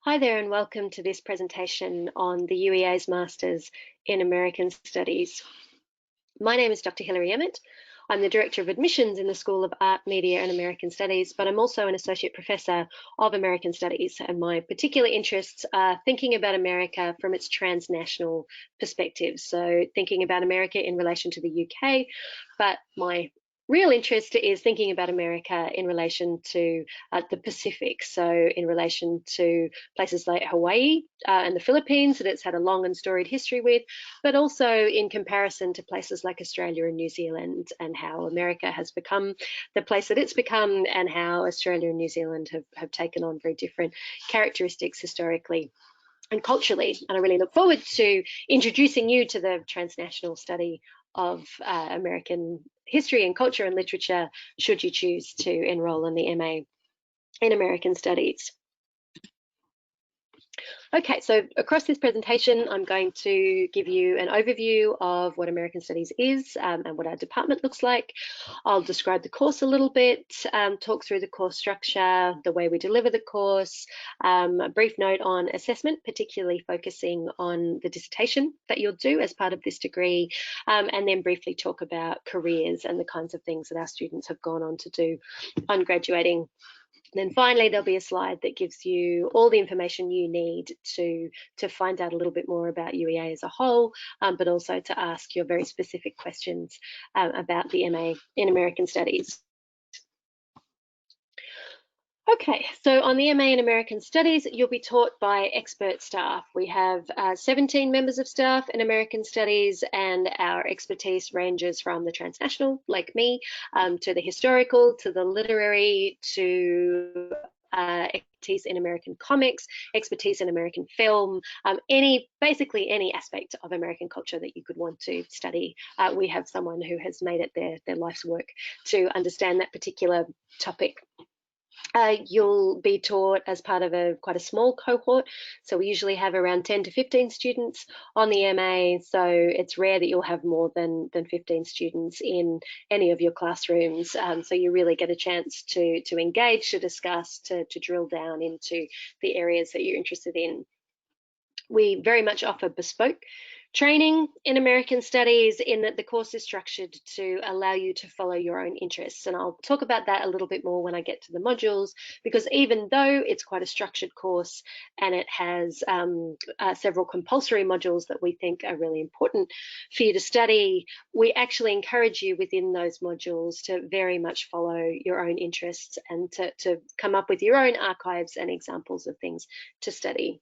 Hi there and welcome to this presentation on the UEA's Masters in American Studies. My name is Dr. Hilary Emmett. I'm the Director of Admissions in the School of Art, Media and American Studies, but I'm also an Associate Professor of American Studies, and my particular interests are thinking about America from its transnational perspective. So thinking about America in relation to the UK, but my real interest is thinking about America in relation to the Pacific, so in relation to places like Hawaii and the Philippines that it's had a long and storied history with, but also in comparison to places like Australia and New Zealand, and how America has become the place that it's become, and how Australia and New Zealand have taken on very different characteristics historically and culturally. And I really look forward to introducing you to the transnational study of American history and culture and literature, should you choose to enroll in the MA in American Studies. Okay, so across this presentation, I'm going to give you an overview of what American Studies is and what our department looks like. I'll describe the course a little bit, talk through the course structure, the way we deliver the course, a brief note on assessment, particularly focusing on the dissertation that you'll do as part of this degree, and then briefly talk about careers and the kinds of things that our students have gone on to do on graduating. And then finally, there'll be a slide that gives you all the information you need to find out a little bit more about UEA as a whole, but also to ask your very specific questions about the MA in American Studies. Okay, so on the MA in American Studies, you'll be taught by expert staff. We have 17 members of staff in American Studies, and our expertise ranges from the transnational, like me, to the historical, to the literary, to expertise in American comics, expertise in American film, basically any aspect of American culture that you could want to study. We have someone who has made it their life's work to understand that particular topic. You'll be taught as part of quite a small cohort. So we usually have around 10 to 15 students on the MA. So it's rare that you'll have more than 15 students in any of your classrooms. So you really get a chance to engage, to discuss, to drill down into the areas that you're interested in. We very much offer bespoke training in American Studies, in that the course is structured to allow you to follow your own interests. And I'll talk about that a little bit more when I get to the modules, because even though it's quite a structured course and it has several compulsory modules that we think are really important for you to study, we actually encourage you within those modules to very much follow your own interests and to come up with your own archives and examples of things to study.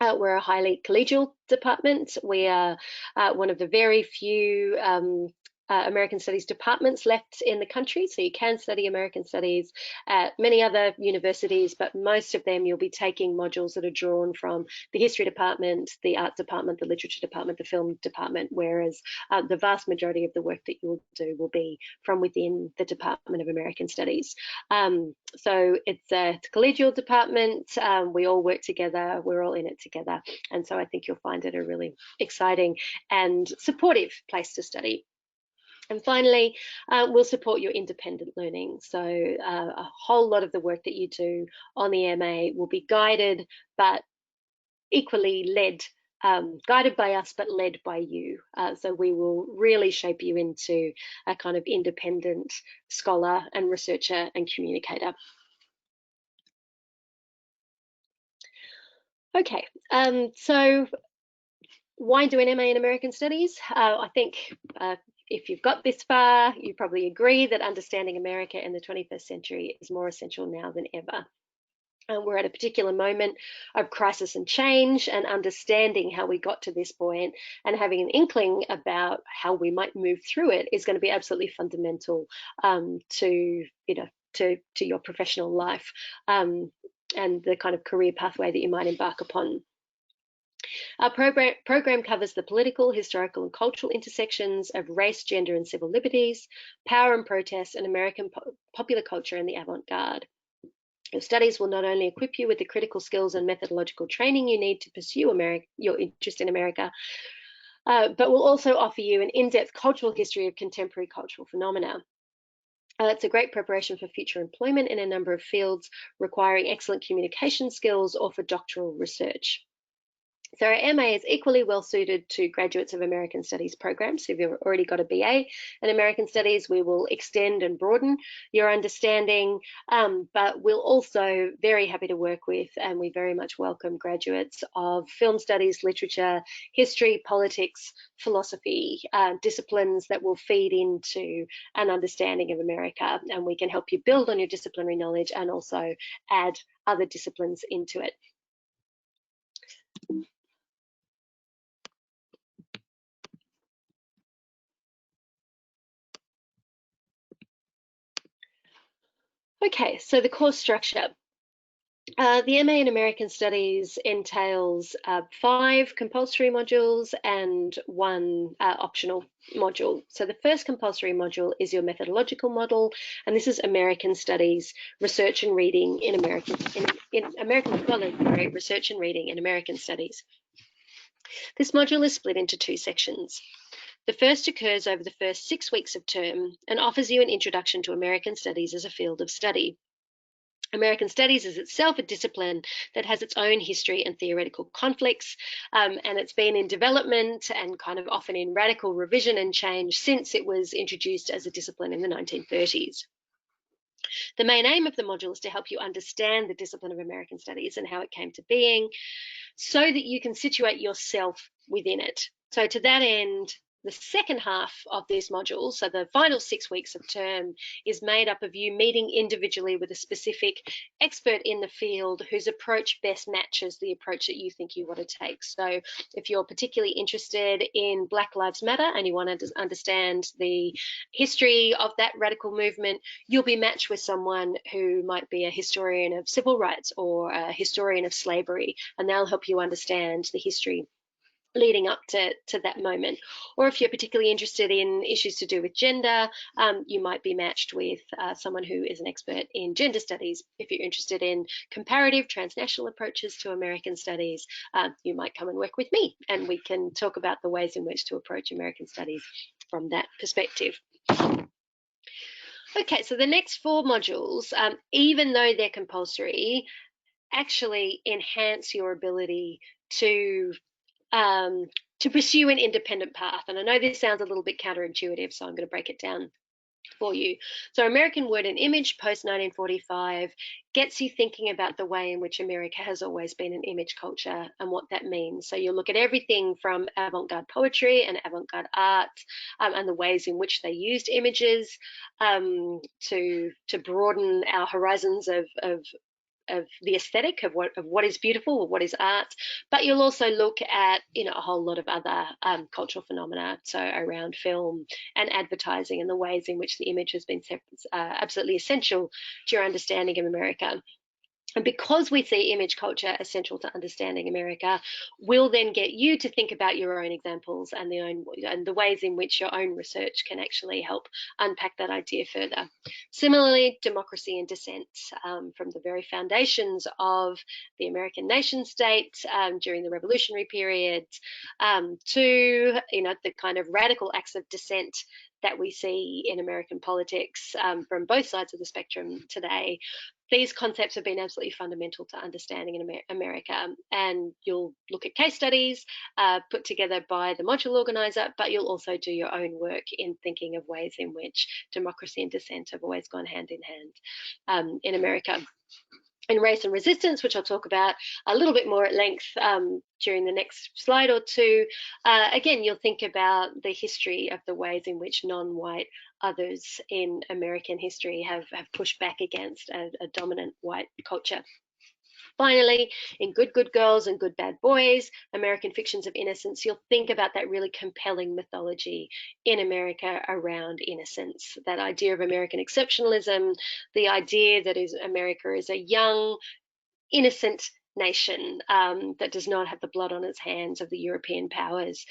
We're a highly collegial department. We are one of the very few American Studies departments left in the country, so you can study American Studies at many other universities, but most of them you'll be taking modules that are drawn from the History Department, the Art Department, the Literature Department, the Film Department, whereas the vast majority of the work that you'll do will be from within the Department of American Studies. So it's a collegial department. We all work together. We're all in it together. And so I think you'll find it a really exciting and supportive place to study. And finally, we'll support your independent learning. So a whole lot of the work that you do on the MA will be guided, but equally led, guided by us, but led by you. So we will really shape you into a kind of independent scholar and researcher and communicator. Okay, so why do an MA in American Studies? I think if you've got this far, you probably agree that understanding America in the 21st century is more essential now than ever. We're at a particular moment of crisis and change, and understanding how we got to this point and having an inkling about how we might move through it is going to be absolutely fundamental to your professional life and the kind of career pathway that you might embark upon. Our program covers the political, historical, and cultural intersections of race, gender, and civil liberties, power and protest, and American popular culture and the avant-garde. Your studies will not only equip you with the critical skills and methodological training you need to pursue your interest in America, but will also offer you an in-depth cultural history of contemporary cultural phenomena. It's a great preparation for future employment in a number of fields requiring excellent communication skills or for doctoral research. So our MA is equally well suited to graduates of American Studies programs. So if you've already got a BA in American Studies, we will extend and broaden your understanding, but we'll also very happy to work with, and we very much welcome graduates of film studies, literature, history, politics, philosophy, disciplines that will feed into an understanding of America, and we can help you build on your disciplinary knowledge and also add other disciplines into it. Okay, so the course structure. The MA in American Studies entails 5 compulsory modules and 1 optional module. So the first compulsory module is your methodological model, and this is American Studies Research and Reading in American Scholars, sorry, Research and Reading in American Studies. This module is split into 2 sections. The first occurs over the first 6 weeks of term and offers you an introduction to American Studies as a field of study. American Studies is itself a discipline that has its own history and theoretical conflicts, and it's been in development and kind of often in radical revision and change since it was introduced as a discipline in the 1930s. The main aim of the module is to help you understand the discipline of American Studies and how it came to being, so that you can situate yourself within it. So to that end, the second half of this module, so the final 6 weeks of term, is made up of you meeting individually with a specific expert in the field whose approach best matches the approach that you think you want to take. So if you're particularly interested in Black Lives Matter and you want to understand the history of that radical movement, you'll be matched with someone who might be a historian of civil rights or a historian of slavery, and they'll help you understand the history leading up to that moment. Or if you're particularly interested in issues to do with gender, you might be matched with someone who is an expert in gender studies. If you're interested in comparative transnational approaches to American studies, you might come and work with me, and we can talk about the ways in which to approach American studies from that perspective. Okay, so the next 4 modules, even though they're compulsory, actually enhance your ability to pursue an independent path. And I know this sounds a little bit counterintuitive, so I'm going to break it down for you. So American Word and Image post-1945 gets you thinking about the way in which America has always been an image culture and what that means. So you'll look at everything from avant-garde poetry and avant-garde art, and the ways in which they used images to broaden our horizons of the aesthetic of what is beautiful or what is art, but you'll also look at a whole lot of other cultural phenomena, so around film and advertising and the ways in which the image has been absolutely essential to your understanding of America. And because we see image culture essential to understanding America, we'll then get you to think about your own examples and the ways in which your own research can actually help unpack that idea further. Similarly, democracy and dissent, from the very foundations of the American nation state during the revolutionary period, to the kind of radical acts of dissent that we see in American politics from both sides of the spectrum today. These concepts have been absolutely fundamental to understanding in America, and you'll look at case studies put together by the module organizer, but you'll also do your own work in thinking of ways in which democracy and dissent have always gone hand in hand in America. In race and resistance, which I'll talk about a little bit more at length during the next slide or two, again, you'll think about the history of the ways in which non-white others in American history have pushed back against a dominant white culture. Finally, in Good Good Girls and Good Bad Boys, American Fictions of Innocence, you'll think about that really compelling mythology in America around innocence, that idea of American exceptionalism, the idea that America is a young, innocent nation that does not have the blood on its hands of the European powers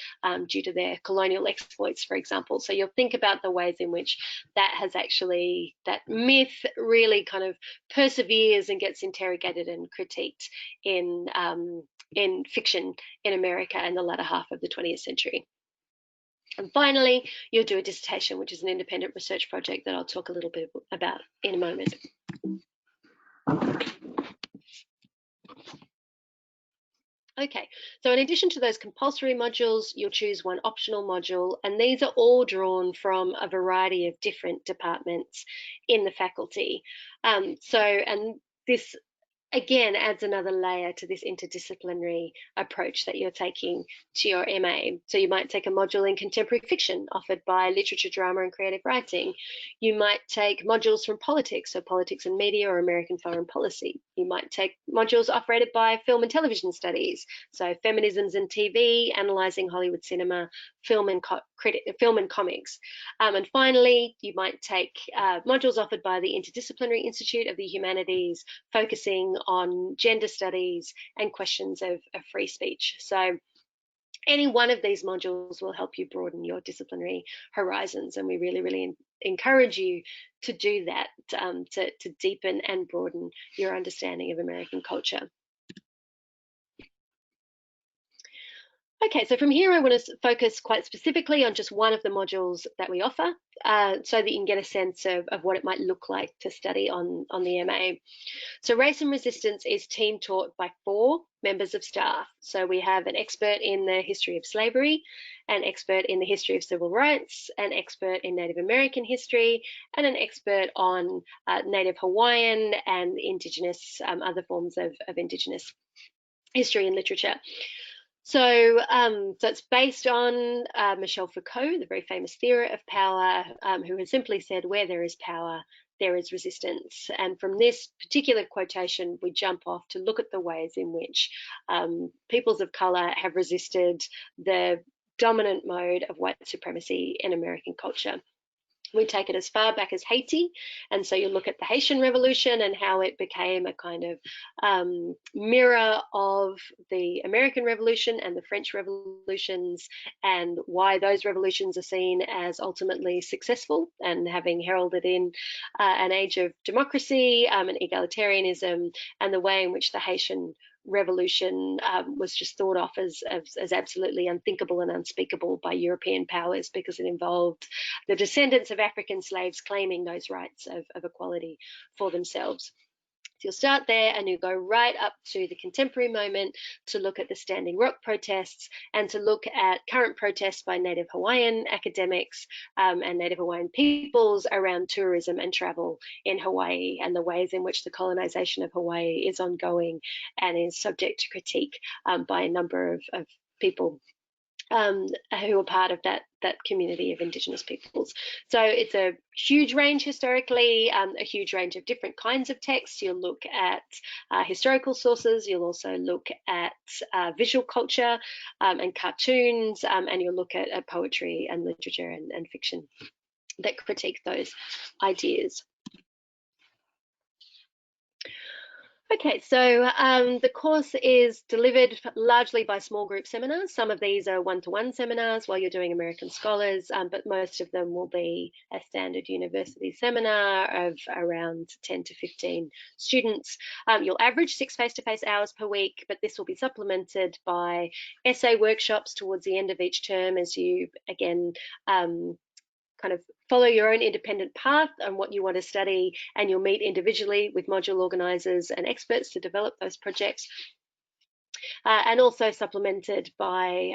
due to their colonial exploits, for example. So you'll think about the ways in which that myth really kind of perseveres and gets interrogated and critiqued in fiction in America in the latter half of the 20th century. And finally, you'll do a dissertation, which is an independent research project that I'll talk a little bit about in a moment. Okay, so in addition to those compulsory modules, you'll choose one optional module, and these are all drawn from a variety of different departments in the faculty. And this again adds another layer to this interdisciplinary approach that you're taking to your MA. So you might take a module in contemporary fiction offered by literature, drama, and creative writing. You might take modules from politics, so politics and media or American foreign policy. You might take modules operated by film and television studies, so feminisms and TV, analyzing Hollywood cinema, film and comics. And finally, you might take modules offered by the Interdisciplinary Institute of the Humanities, focusing on gender studies and questions of free speech. So any one of these modules will help you broaden your disciplinary horizons, and we really encourage you to do that, to deepen and broaden your understanding of American culture. Okay, so from here I want to focus quite specifically on just one of the modules that we offer, so that you can get a sense of what it might look like to study on the MA. So Race and Resistance is team taught by 4 members of staff. So we have an expert in the history of slavery, an expert in the history of civil rights, an expert in Native American history, and an expert on Native Hawaiian and Indigenous, other forms of Indigenous history and literature. So, so it's based on Michel Foucault, the very famous theory of power, who has simply said, where there is power, there is resistance. And from this particular quotation, we jump off to look at the ways in which peoples of colour have resisted the dominant mode of white supremacy in American culture. We take it as far back as Haiti, and so you look at the Haitian Revolution and how it became a kind of mirror of the American Revolution and the French revolutions, and why those revolutions are seen as ultimately successful and having heralded in an age of democracy and egalitarianism, and the way in which the Haitian Revolution was just thought of as absolutely unthinkable and unspeakable by European powers, because it involved the descendants of African slaves claiming those rights of equality for themselves. So you'll start there and you go right up to the contemporary moment to look at the Standing Rock protests and to look at current protests by Native Hawaiian academics and Native Hawaiian peoples around tourism and travel in Hawaii, and the ways in which the colonization of Hawaii is ongoing and is subject to critique by a number of people who are part of that community of Indigenous peoples. So it's a huge range historically, a huge range of different kinds of texts. You'll look at historical sources, you'll also look at visual culture and cartoons, and you'll look at poetry and literature and fiction that critique those ideas. Okay, so the course is delivered largely by small group seminars. Some of these are one-to-one seminars while you're doing American Scholars, but most of them will be a standard university seminar of around 10 to 15 students. You'll average 6 face-to-face hours per week, but this will be supplemented by essay workshops towards the end of each term as you, again, kind of follow your own independent path on what you want to study, and you'll meet individually with module organisers and experts to develop those projects. And also supplemented by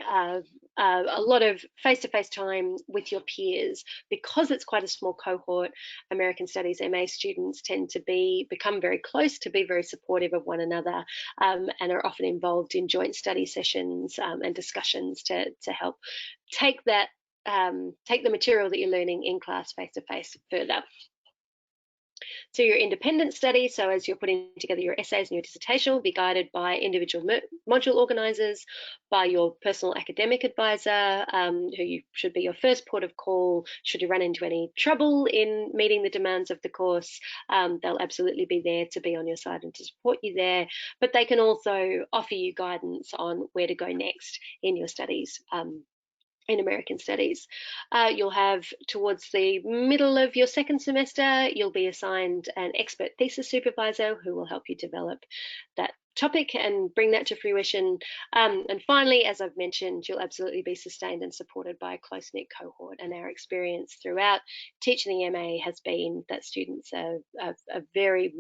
a lot of face-to-face time with your peers. Because it's quite a small cohort, American Studies MA students tend to become very close, to be very supportive of one another, and are often involved in joint study sessions and discussions to help take that take the material that you're learning in class face-to-face further. So your independent study, so as you're putting together your essays and your dissertation, will be guided by individual module organisers, by your personal academic advisor, who should be your first port of call should you run into any trouble in meeting the demands of the course. They'll absolutely be there to be on your side and to support you there, but they can also offer you guidance on where to go next in your studies in American Studies. You'll have, towards the middle of your second semester, you'll be assigned an expert thesis supervisor who will help you develop that topic and bring that to fruition. And finally, as I've mentioned, you'll absolutely be sustained and supported by a close-knit cohort. And our experience throughout teaching the MA has been that students are very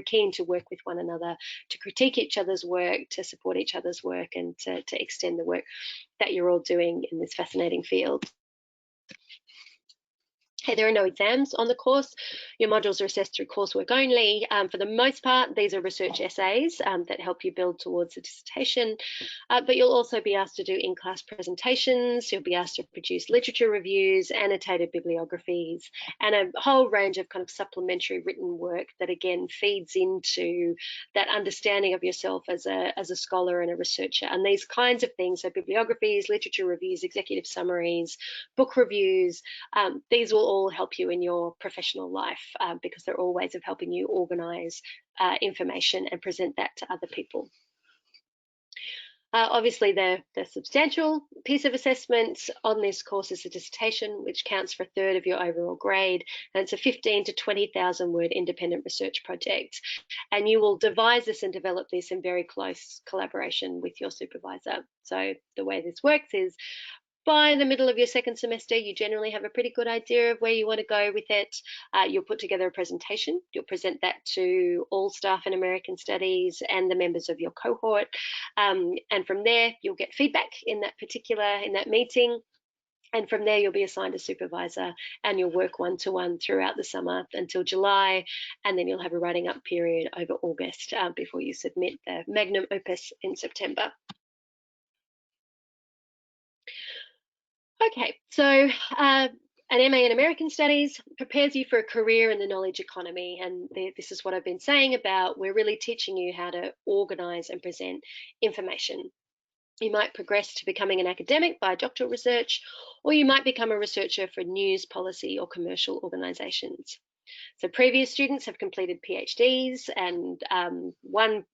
keen to work with one another, to critique each other's work, to support each other's work, and to extend the work that you're all doing in this fascinating field. Okay, there are no exams on the course. Your modules are assessed through coursework only. For the most part, these are research essays that help you build towards a dissertation, but you'll also be asked to do in-class presentations. You'll be asked to produce literature reviews, annotated bibliographies, and a whole range of kind of supplementary written work that again feeds into that understanding of yourself as a scholar and a researcher. And these kinds of things, so bibliographies, literature reviews, executive summaries, book reviews, these will all help you in your professional life because they're all ways of helping you organise information and present that to other people. Obviously, the substantial piece of assessment on this course is a dissertation, which counts for a third of your overall grade, and it's a 15 to 20,000 word independent research project. And you will devise this and develop this in very close collaboration with your supervisor. So the way this works is, by the middle of your second semester, you generally have a pretty good idea of where you want to go with it. You'll put together a presentation. You'll present that to all staff in American Studies and the members of your cohort. And from there, you'll get feedback in that meeting. And from there, you'll be assigned a supervisor and you'll work one-to-one throughout the summer until July. And then you'll have a writing up period over August before you submit the magnum opus in September. Okay, so an MA in American Studies prepares you for a career in the knowledge economy. And this is what I've been saying about, we're really teaching you how to organise and present information. You might progress to becoming an academic by doctoral research, or you might become a researcher for news, policy, or commercial organisations. So previous students have completed PhDs, and one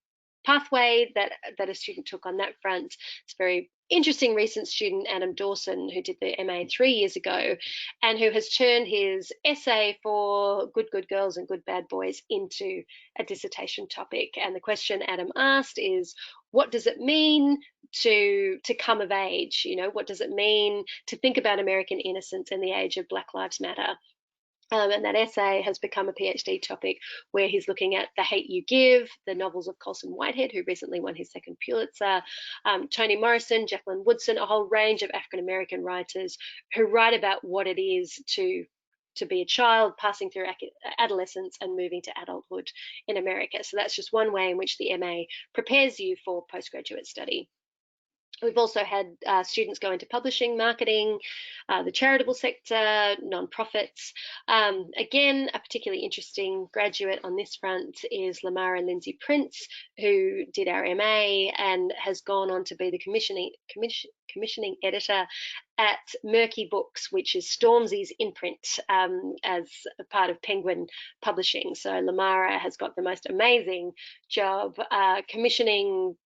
pathway that a student took on that front, it's very interesting recent student, Adam Dawson, who did the MA 3 years ago, and who has turned his essay for Good Girls and Good Bad Boys into a dissertation topic. And the question Adam asked is, what does it mean to come of age? You know, what does it mean to think about American innocence in the age of Black Lives Matter? And that essay has become a PhD topic where he's looking at The Hate U Give, the novels of Colson Whitehead, who recently won his second Pulitzer, Toni Morrison, Jacqueline Woodson, a whole range of African-American writers who write about what it is to be a child passing through adolescence and moving to adulthood in America. So that's just one way in which the MA prepares you for postgraduate study. We've also had students go into publishing, marketing, the charitable sector, non-profits. Again, a particularly interesting graduate on this front is Lamara Lindsay Prince, who did our MA and has gone on to be the commissioning editor at Murky Books, which is Stormzy's imprint as a part of Penguin Publishing. So Lamara has got the most amazing job commissioning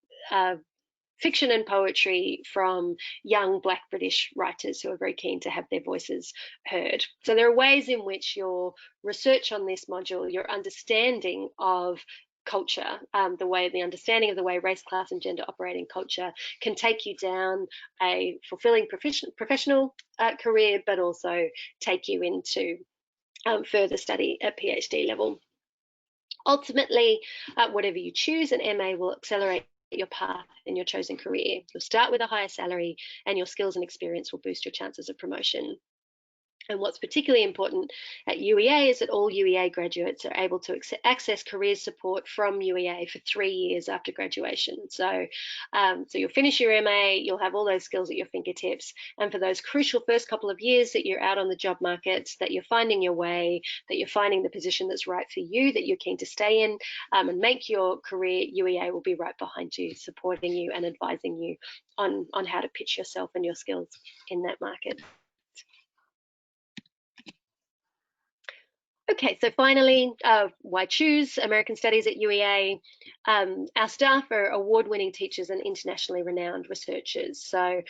fiction and poetry from young Black British writers who are very keen to have their voices heard. So there are ways in which your research on this module, your understanding of culture, the understanding of the way race, class, and gender operate in culture can take you down a fulfilling professional career, but also take you into further study at PhD level. Ultimately, whatever you choose, an MA will accelerate your path in your chosen career. You'll start with a higher salary, and your skills and experience will boost your chances of promotion. And what's particularly important at UEA is that all UEA graduates are able to access career support from UEA for 3 years after graduation. So you'll finish your MA, you'll have all those skills at your fingertips. And for those crucial first couple of years that you're out on the job market, that you're finding your way, that you're finding the position that's right for you, that you're keen to stay in and make your career, UEA will be right behind you, supporting you and advising you on how to pitch yourself and your skills in that market. Okay, so finally, why choose American Studies at UEA? Our staff are award-winning teachers and internationally renowned researchers. So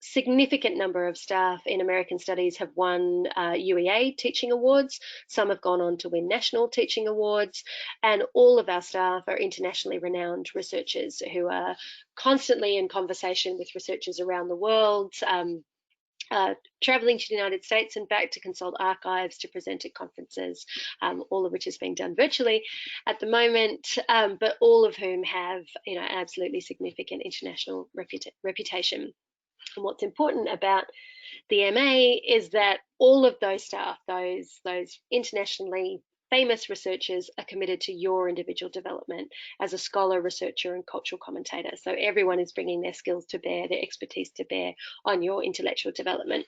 significant number of staff in American Studies have won UEA teaching awards. Some have gone on to win national teaching awards, and all of our staff are internationally renowned researchers who are constantly in conversation with researchers around the world, traveling to the United States, in fact, to consult archives, to present at conferences, all of which is being done virtually at the moment, but all of whom have, absolutely significant international reputation. And what's important about the MA is that all of those staff, those internationally famous researchers, are committed to your individual development as a scholar, researcher, and cultural commentator. So everyone is bringing their skills to bear, their expertise to bear on your intellectual development.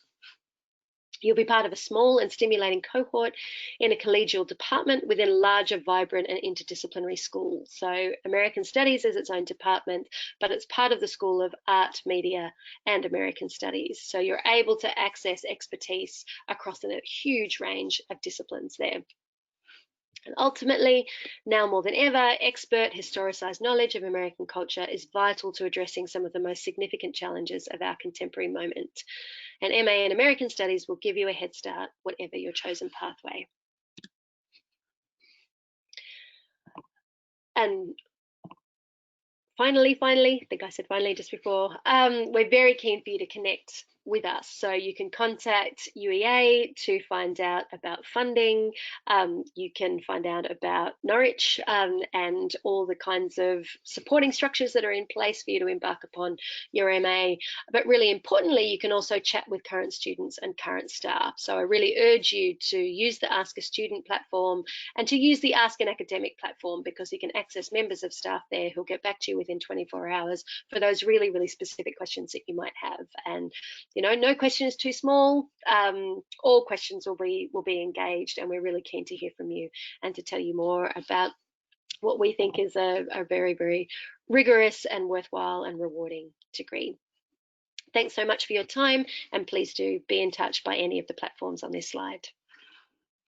You'll be part of a small and stimulating cohort in a collegial department within a larger, vibrant and interdisciplinary school. So American Studies is its own department, but it's part of the School of Art, Media and American Studies. So you're able to access expertise across a huge range of disciplines there. And ultimately, now more than ever, expert historicised knowledge of American culture is vital to addressing some of the most significant challenges of our contemporary moment. And MA in American Studies will give you a head start, whatever your chosen pathway. And finally, I think I said finally just before, we're very keen for you to connect with us. So you can contact UEA to find out about funding. You can find out about Norwich and all the kinds of supporting structures that are in place for you to embark upon your MA. But really importantly, you can also chat with current students and current staff. So I really urge you to use the Ask a Student platform and to use the Ask an Academic platform, because you can access members of staff there who'll get back to you within 24 hours for those really, really specific questions that you might have. And no question is too small. All questions will be engaged, and we're really keen to hear from you and to tell you more about what we think is a very, very rigorous and worthwhile and rewarding degree. Thanks so much for your time, and please do be in touch by any of the platforms on this slide.